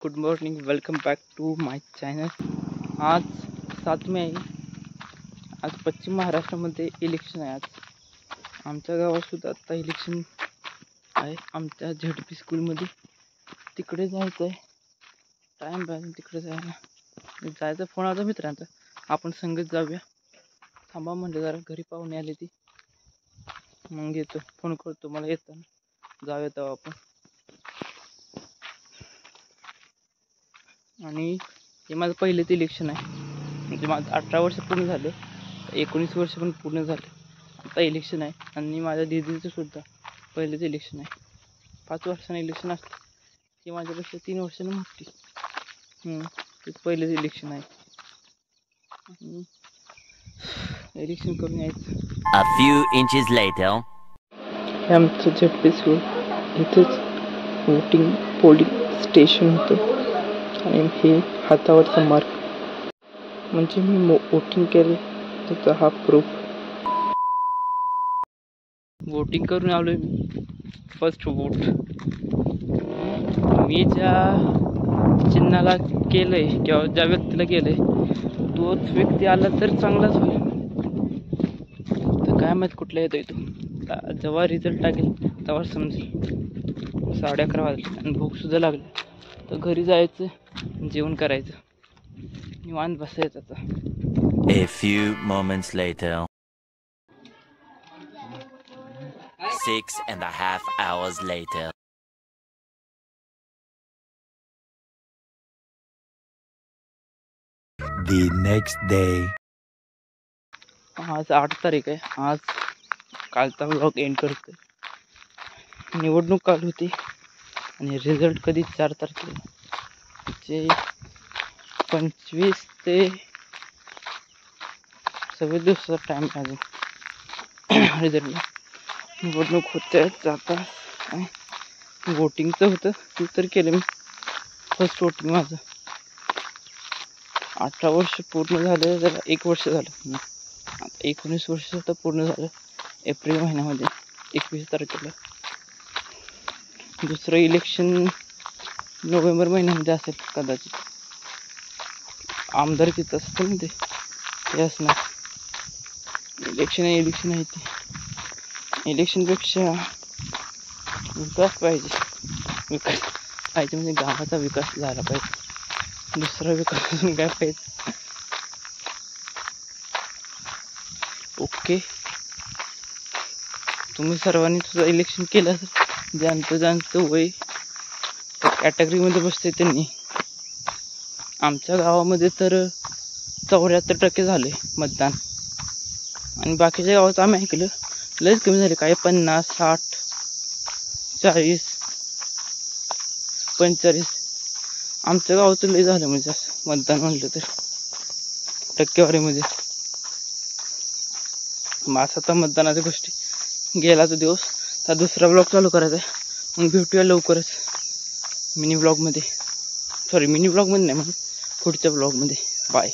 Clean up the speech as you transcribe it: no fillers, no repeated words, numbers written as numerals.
Good morning, welcome back to my channel. आज 7 मे आहे. आज पश्चिम महाराष्ट्रामध्ये इलेक्शन आहे. आज आमच्या गावात सुद्धा आता इलेक्शन आहे. आमच्या झेडपी स्कूलमध्ये तिकडे जायचं आहे. टाईम पाहिजे तिकडे जायचा फोन आला मित्रांचा. आपण संगत जाऊया. थांबा म्हणलं, जरा घरी पाहुणे आले ती, मग येतो. फोन करतो मला येताना. जाऊया तेव्हा आपण. आणि हे माझं पहिलेच इलेक्शन आहे. म्हणजे माझं 18 वर्ष पूर्ण झाले, 19 वर्ष पण पूर्ण झाले. आता इलेक्शन आहे. आणि माझ्या दीदीचं सुद्धा पहिलेच इलेक्शन आहे. 5 वर्षांनी इलेक्शन असतं. ती माझ्यापेक्षा 3 वर्षांनी मोठी. ते पहिलेच इलेक्शन आहे. इलेक्शन करून यायचं. A few inches later. हे आमचं झेडपी स्कूल. इथेच पोलिंग स्टेशन होतं. आणि हे हातावरचा मार्क म्हणजे मी वोटिंग केले त्याचा हा प्रूफ. वोटिंग करून आलोय मी. फर्स्ट वोट मी ज्या चिन्हाला केलंय किंवा ज्या व्यक्तीला केलंय तोच व्यक्ती आला तर चांगलाच होईल. तर काय माहित कुठला येतोय तो. जेव्हा रिझल्ट लागेल तेव्हा समजेल. 11:30 वाजले आणि भूक सुद्धा लागली. तर घरी जायचं, जेवण करायचं, निवांत बसायचं आता. A few moments later. 6.5 hours later. The next day. आज 8 तारीख आहे. आज कालचा व्लॉग एंड करतो. निवडणूक काल होती आणि रिझल्ट कधी 4 तारखेला. जे 25 ते 26 दिवसाचा टाईम आहे अजून रिझल्टला. निवडणूक होते जाता. वोटिंगचं होतं ते तर केलं मी. फर्स्ट वोटिंग माझं. 18 वर्ष पूर्ण झालं, जरा 1 वर्ष झालं. आता 19 वर्ष तर पूर्ण झालं एप्रिल महिन्यामध्ये 21 तारखेला. दुसरं इलेक्शन नोव्हेंबर महिन्यामध्ये असेल कदाचित. आमदारकीचं असतं ना ते असणार. इलेक्शन आहे ते. इलेक्शनपेक्षा विकास पाहिजे. विकास पाहिजे म्हणजे गावाचा विकास झाला पाहिजे. दुसरा विकास अजून काय पाहिजे. ओके, तुम्ही सर्वांनी सुद्धा इलेक्शन केलं असेल. ज्यांचं वय कॅटेगरीमध्ये बसते त्यांनी. आमच्या गावामध्ये तर 74% झाले मतदान. आणि बाकीच्या गावात आम्ही ऐकलं लयच कमी झाले. काही 50, 60, 40, 45. आमच्या गावाचं लय झालं म्हणजे असं मतदान म्हणलं तर टक्केवारीमध्ये. माझा आता मतदानाच्या गोष्टी गेला तो दिवस. तर दुसरा ब्लॉग चालू करायचा आहे. मग भेटूया लवकरच मिनी ब्लॉगमध्ये नाही, मग पुढच्या ब्लॉगमध्ये. बाय.